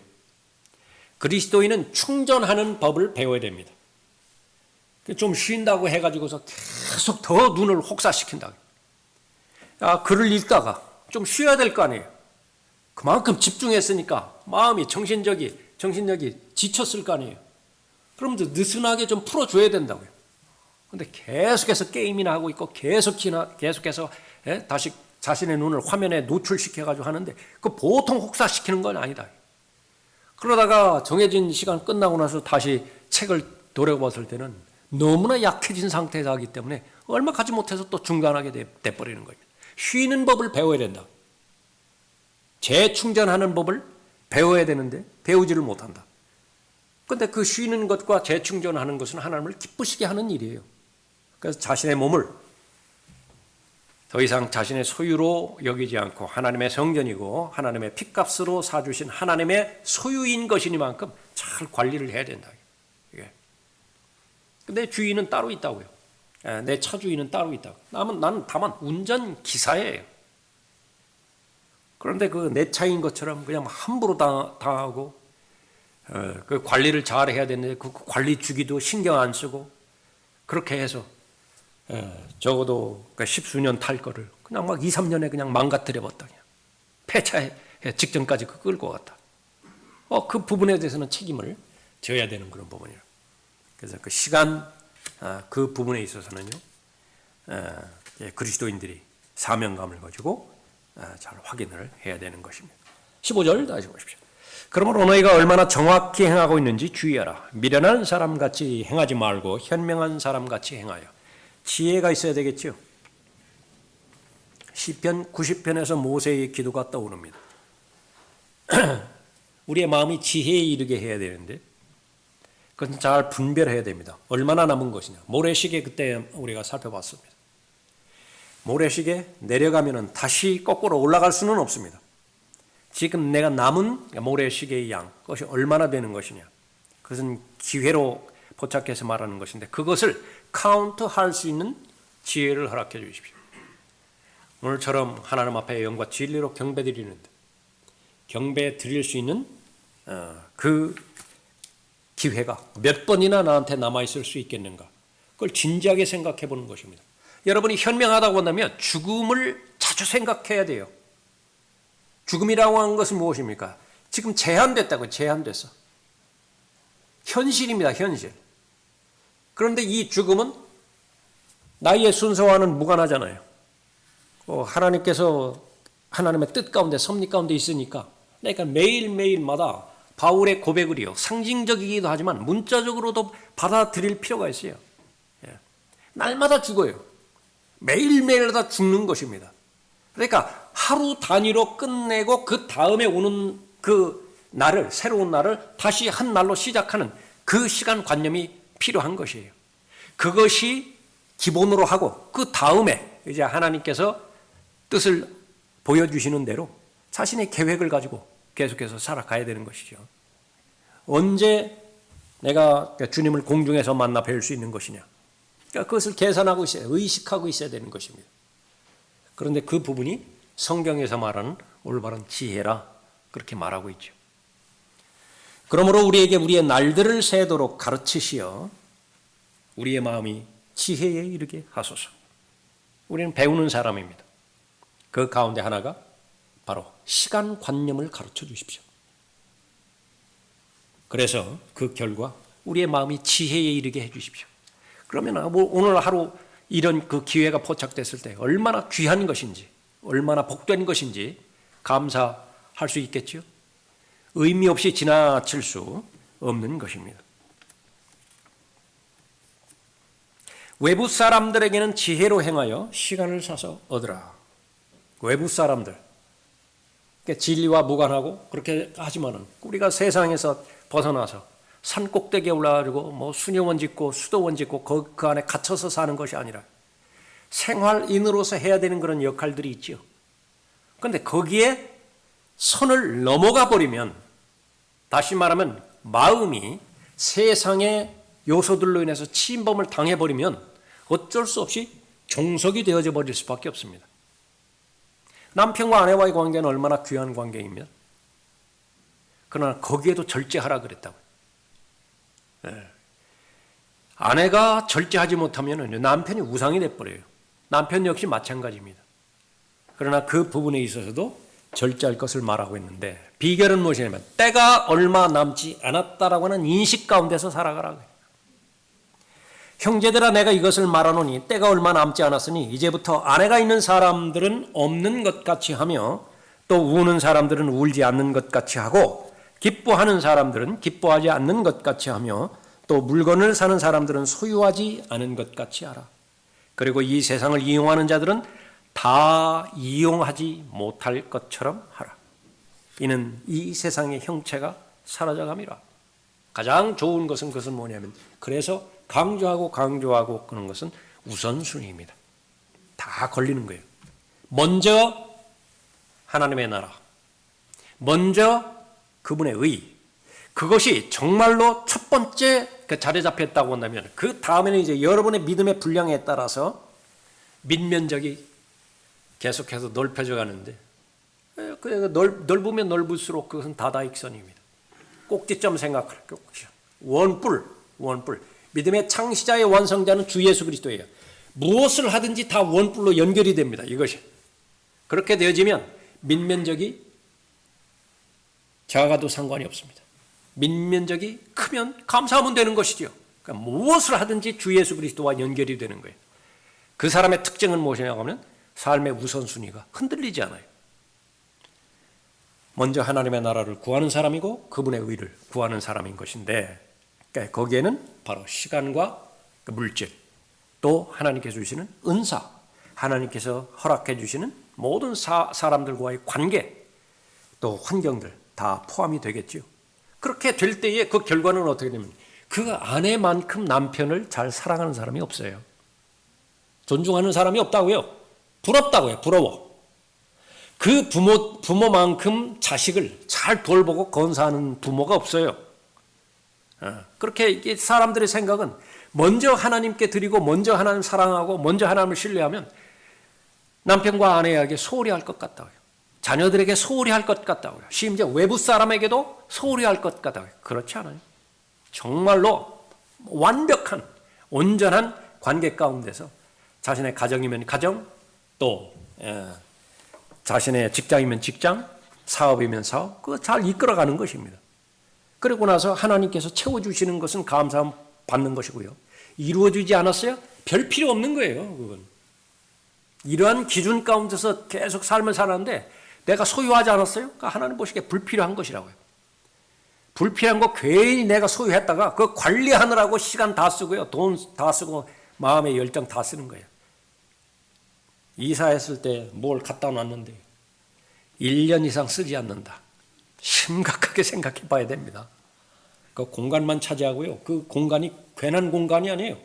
그리스도인은 충전하는 법을 배워야 됩니다. 좀 쉰다고 해가지고서 계속 더 눈을 혹사시킨다. 글을 읽다가 좀 쉬어야 될 거 아니에요. 그만큼 집중했으니까 마음이 정신력이 지쳤을 거 아니에요. 그럼 느슨하게 좀 풀어줘야 된다고요. 근데 계속해서 게임이나 하고 있고 계속해서 다시 자신의 눈을 화면에 노출시켜가지고 하는데 그 보통 혹사시키는 건 아니다. 그러다가 정해진 시간 끝나고 나서 다시 책을 돌아봤을 때는 너무나 약해진 상태에서 하기 때문에 얼마 가지 못해서 또 중단하게 돼버리는 겁니다. 쉬는 법을 배워야 된다. 재충전하는 법을 배워야 되는데 배우지를 못한다. 그런데 그 쉬는 것과 재충전하는 것은 하나님을 기쁘시게 하는 일이에요. 그래서 자신의 몸을 더 이상 자신의 소유로 여기지 않고 하나님의 성전이고 하나님의 핏값으로 사주신 하나님의 소유인 것이니만큼 잘 관리를 해야 된다. 근데 주인은 따로 있다고요. 내 차 주인은 따로 있다고. 나는 다만 운전기사예요. 그런데 그 내 차인 것처럼 그냥 함부로 당하고 그 관리를 잘 해야 되는데 그 관리 주기도 신경 안 쓰고 그렇게 해서 적어도 십수년 탈 거를 그냥 막 2, 3년에 그냥 망가뜨려 버렸다. 폐차에 직전까지 끌고 갔다. 그 부분에 대해서는 책임을 져야 되는 그런 부분이에요. 그래서 그 시간, 그 부분에 있어서는요, 그리스도인들이 사명감을 가지고 잘 확인을 해야 되는 것입니다. 15절 다시 보십시오. 그러므로 너희가 얼마나 정확히 행하고 있는지 주의하라. 미련한 사람같이 행하지 말고 현명한 사람같이 행하여. 지혜가 있어야 되겠죠. 시편 90편에서 모세의 기도가 떠오릅니다. 우리의 마음이 지혜에 이르게 해야 되는데 그것은 잘 분별해야 됩니다. 얼마나 남은 것이냐. 모래시계 그때 우리가 살펴봤습니다. 모래시계 내려가면 다시 거꾸로 올라갈 수는 없습니다. 지금 내가 남은 모래시계의 양, 그것이 얼마나 되는 것이냐. 그것은 기회로 포착해서 말하는 것인데 그것을 카운트할 수 있는 지혜를 허락해 주십시오. 오늘처럼 하나님 앞에 영과 진리로 경배 드리는데 경배 드릴 수 있는 그 기회가 몇 번이나 나한테 남아있을 수 있겠는가. 그걸 진지하게 생각해 보는 것입니다. 여러분이 현명하다고 한다면 죽음을 자주 생각해야 돼요. 죽음이라고 하는 것은 무엇입니까? 지금 제한됐다고요. 제한됐어. 현실입니다. 현실. 그런데 이 죽음은 나의 순서와는 무관하잖아요. 하나님께서 하나님의 뜻 가운데 섭리 가운데 있으니까 그러니까 매일매일마다 바울의 고백을요. 상징적이기도 하지만 문자적으로도 받아들일 필요가 있어요. 날마다 죽어요. 매일매일마다 죽는 것입니다. 그러니까 하루 단위로 끝내고 그 다음에 오는 그 날을 새로운 날을 다시 한 날로 시작하는 그 시간관념이 필요한 것이에요. 그것이 기본으로 하고 그 다음에 이제 하나님께서 뜻을 보여주시는 대로 자신의 계획을 가지고 계속해서 살아가야 되는 것이죠. 언제 내가 주님을 공중에서 만나 뵐 수 있는 것이냐. 그러니까 그것을 계산하고 있어야, 의식하고 있어야 되는 것입니다. 그런데 그 부분이 성경에서 말하는 올바른 지혜라 그렇게 말하고 있죠. 그러므로 우리에게 우리의 날들을 세도록 가르치시어 우리의 마음이 지혜에 이르게 하소서. 우리는 배우는 사람입니다. 그 가운데 하나가 바로 시간관념을 가르쳐 주십시오. 그래서 그 결과 우리의 마음이 지혜에 이르게 해 주십시오. 그러면 오늘 하루 이런 그 기회가 포착됐을 때 얼마나 귀한 것인지, 얼마나 복된 것인지 감사할 수 있겠죠. 의미 없이 지나칠 수 없는 것입니다. 외부 사람들에게는 지혜로 행하여 시간을 사서 얻으라. 외부 사람들, 진리와 무관하고 그렇게 하지만은 우리가 세상에서 벗어나서 산 꼭대기에 올라가지고 뭐 수녀원 짓고 수도원 짓고 그 안에 갇혀서 사는 것이 아니라 생활인으로서 해야 되는 그런 역할들이 있죠. 그런데 거기에 선을 넘어가 버리면, 다시 말하면 마음이 세상의 요소들로 인해서 침범을 당해버리면 어쩔 수 없이 종속이 되어져 버릴 수밖에 없습니다. 남편과 아내와의 관계는 얼마나 귀한 관계이며, 그러나 거기에도 절제하라 그랬다고요. 아내가 절제하지 못하면 남편이 우상이 돼버려요. 남편 역시 마찬가지입니다. 그러나 그 부분에 있어서도 절제할 것을 말하고 있는데, 비결은 무엇이냐면 때가 얼마 남지 않았다라고 하는 인식 가운데서 살아가라고 해요. 형제들아, 내가 이것을 말하노니 때가 얼마 남지 않았으니 이제부터 아내가 있는 사람들은 없는 것 같이 하며 또 우는 사람들은 울지 않는 것 같이 하고 기뻐하는 사람들은 기뻐하지 않는 것 같이 하며 또 물건을 사는 사람들은 소유하지 않은 것 같이 하라. 그리고 이 세상을 이용하는 자들은 다 이용하지 못할 것처럼 하라. 이는 이 세상의 형체가 사라져감이라. 가장 좋은 것은 그것은 뭐냐면, 그래서 강조하고 그런 것은 우선순위입니다. 다 걸리는 거예요. 먼저 하나님의 나라, 먼저 그분의 의, 그것이 정말로 첫 번째 자리 잡혔다고 한다면 그 다음에는 이제 여러분의 믿음의 분량에 따라서 민면적이 계속해서 넓혀져 가는데, 넓으면 넓을수록 그것은 다다익선입니다. 꼭지점 생각할 것이요. 원뿔. 믿음의 창시자의 완성자는 주 예수 그리스도예요. 무엇을 하든지 다 원뿔로 연결이 됩니다. 이것이. 그렇게 되어지면 민면적이 작아도 상관이 없습니다. 민면적이 크면 감사하면 되는 것이죠. 그러니까 무엇을 하든지 주 예수 그리스도와 연결이 되는 거예요. 그 사람의 특징은 무엇이냐고 하면 삶의 우선순위가 흔들리지 않아요. 먼저 하나님의 나라를 구하는 사람이고 그분의 의를 구하는 사람인 것인데, 그러니까 거기에는 바로 시간과 물질, 또 하나님께서 주시는 은사, 하나님께서 허락해 주시는 모든 사람들과의 관계, 또 환경들 다 포함이 되겠죠. 그렇게 될 때에 그 결과는 어떻게 되면 그 아내만큼 남편을 잘 사랑하는 사람이 없어요. 존중하는 사람이 없다고요. 부럽다고요. 부러워. 그 부모만큼 자식을 잘 돌보고 건사하는 부모가 없어요. 그렇게 사람들의 생각은 먼저 하나님께 드리고 먼저 하나님 사랑하고 먼저 하나님을 신뢰하면 남편과 아내에게 소홀히 할 것 같다고요. 자녀들에게 소홀히 할 것 같다고요. 심지어 외부 사람에게도 소홀히 할 것 같다고요. 그렇지 않아요. 정말로 완벽한 온전한 관계 가운데서 자신의 가정이면 가정, 또 자신의 직장이면 직장, 사업이면 사업, 그거 잘 이끌어가는 것입니다. 그러고 나서 하나님께서 채워주시는 것은 감사함 받는 것이고요. 이루어지지 않았어요? 별 필요 없는 거예요. 그건. 이러한 기준 가운데서 계속 삶을 살았는데 내가 소유하지 않았어요? 그러니까 하나님 보시기에 불필요한 것이라고요. 불필요한 거 괜히 내가 소유했다가 그거 관리하느라고 시간 다 쓰고요. 돈 다 쓰고 마음의 열정 다 쓰는 거예요. 이사했을 때 뭘 갖다 놨는데 1년 이상 쓰지 않는다. 심각하게 생각해 봐야 됩니다. 그 공간만 차지하고요. 그 공간이 괜한 공간이 아니에요.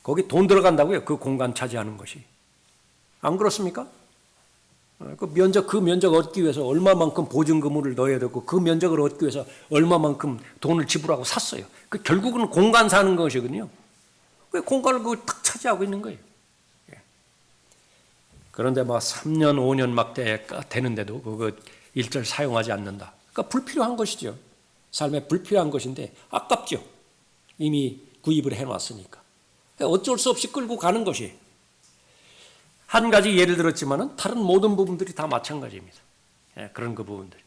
거기 돈 들어간다고요. 그 공간 차지하는 것이. 안 그렇습니까? 그 면적 얻기 위해서 얼마만큼 보증금을 넣어야 되고 그 면적을 얻기 위해서 얼마만큼 돈을 지불하고 샀어요. 그 결국은 공간 사는 것이거든요. 그 공간을 딱 차지하고 있는 거예요. 그런데 막 3년, 5년 막 되는데도 그거 일절 사용하지 않는다. 그러니까 불필요한 것이죠. 삶에 불필요한 것인데 아깝죠. 이미 구입을 해놨으니까. 어쩔 수 없이 끌고 가는 것이. 한 가지 예를 들었지만은 다른 모든 부분들이 다 마찬가지입니다. 그런 그 부분들.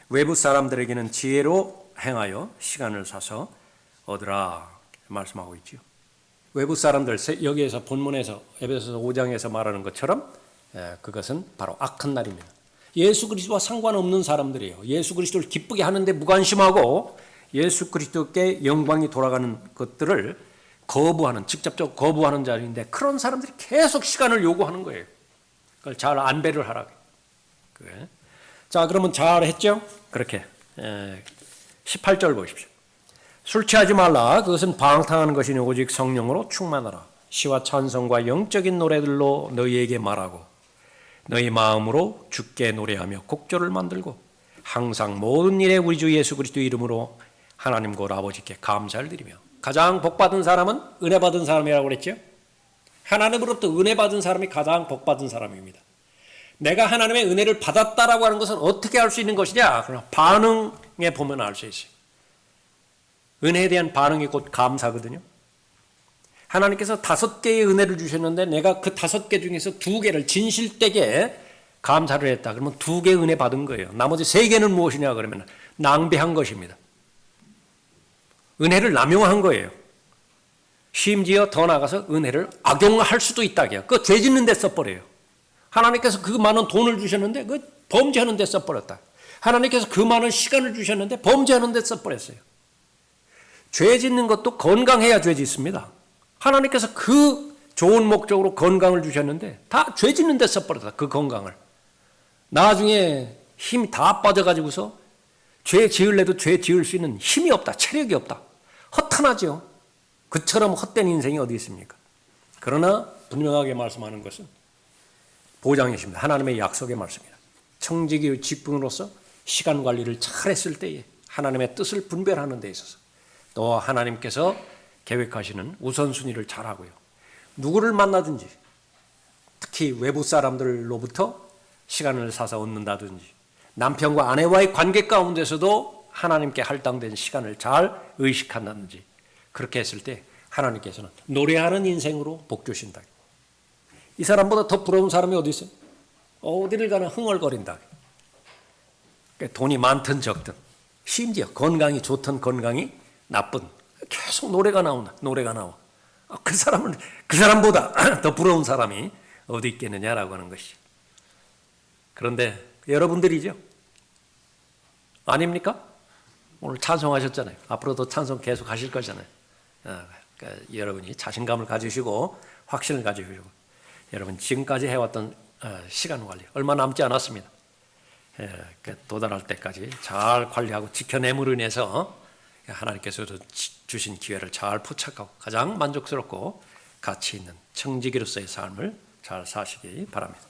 외부 사람들에게는 지혜로 행하여 시간을 사서 얻으라 말씀하고 있죠. 외부 사람들, 여기에서 본문에서 에베소서 5장에서 말하는 것처럼 그것은 바로 악한 날입니다. 예수 그리스도와 상관없는 사람들이에요. 예수 그리스도를 기쁘게 하는데 무관심하고 예수 그리스도께 영광이 돌아가는 것들을 거부하는, 직접적으로 거부하는 자리인데 그런 사람들이 계속 시간을 요구하는 거예요. 그걸 잘 안배를 하라고. 자, 그러면 잘 했죠? 그렇게 18절 보십시오. 술 취하지 말라. 그것은 방탕하는 것이니 오직 성령으로 충만하라. 시와 찬송과 영적인 노래들로 너희에게 말하고 너희 마음으로 주께 노래하며 곡조를 만들고 항상 모든 일에 우리 주 예수 그리스도 이름으로 하나님 곧 아버지께 감사를 드리며. 가장 복받은 사람은 은혜 받은 사람이라고 그랬죠. 하나님으로부터 은혜 받은 사람이 가장 복받은 사람입니다. 내가 하나님의 은혜를 받았다라고 하는 것은 어떻게 알 수 있는 것이냐? 그러나 반응에 보면 알 수 있어요. 은혜에 대한 반응이 곧 감사거든요. 하나님께서 5개의 은혜를 주셨는데 내가 그 5개 중에서 2개를 진실되게 감사를 했다. 그러면 2개 은혜 받은 거예요. 나머지 3개는 무엇이냐 그러면 낭비한 것입니다. 은혜를 남용한 거예요. 심지어 더 나아가서 은혜를 악용할 수도 있다고요. 그거 죄 짓는 데 써버려요. 하나님께서 그 많은 돈을 주셨는데 그 범죄하는 데 써버렸다. 하나님께서 그 많은 시간을 주셨는데 범죄하는 데 써버렸어요. 죄 짓는 것도 건강해야 죄 짓습니다. 하나님께서 그 좋은 목적으로 건강을 주셨는데 다 죄 짓는 데 써버렸다. 그 건강을. 나중에 힘이 다 빠져가지고서 죄 지을래도 죄 지을 수 있는 힘이 없다. 체력이 없다. 허탄하죠. 그처럼 헛된 인생이 어디 있습니까? 그러나 분명하게 말씀하는 것은 보장이십니다. 하나님의 약속의 말씀입니다. 청지기의 직분으로서 시간 관리를 잘했을 때에 하나님의 뜻을 분별하는 데 있어서 또 하나님께서 계획하시는 우선순위를 잘하고요. 누구를 만나든지 특히 외부 사람들로부터 시간을 사서 얻는다든지 남편과 아내와의 관계 가운데서도 하나님께 할당된 시간을 잘 의식한다든지 그렇게 했을 때 하나님께서는 노래하는 인생으로 복 주신다. 이 사람보다 더 부러운 사람이 어디 있어요? 어디를 가나 흥얼거린다. 돈이 많든 적든, 심지어 건강이 좋든 건강이 나쁜, 계속 노래가 나온다. 노래가 나와. 그 사람보다 더 부러운 사람이 어디 있겠느냐라고 하는 것이. 그런데 여러분들이죠. 아닙니까? 오늘 찬송하셨잖아요. 앞으로도 찬송 계속 하실 거잖아요. 그러니까 여러분이 자신감을 가지시고 확신을 가지시고, 여러분 지금까지 해왔던 시간 관리 얼마 남지 않았습니다. 도달할 때까지 잘 관리하고 지켜냄으로 인해서 하나님께서 주신 기회를 잘 포착하고 가장 만족스럽고 가치 있는 청지기로서의 삶을 잘 사시기 바랍니다.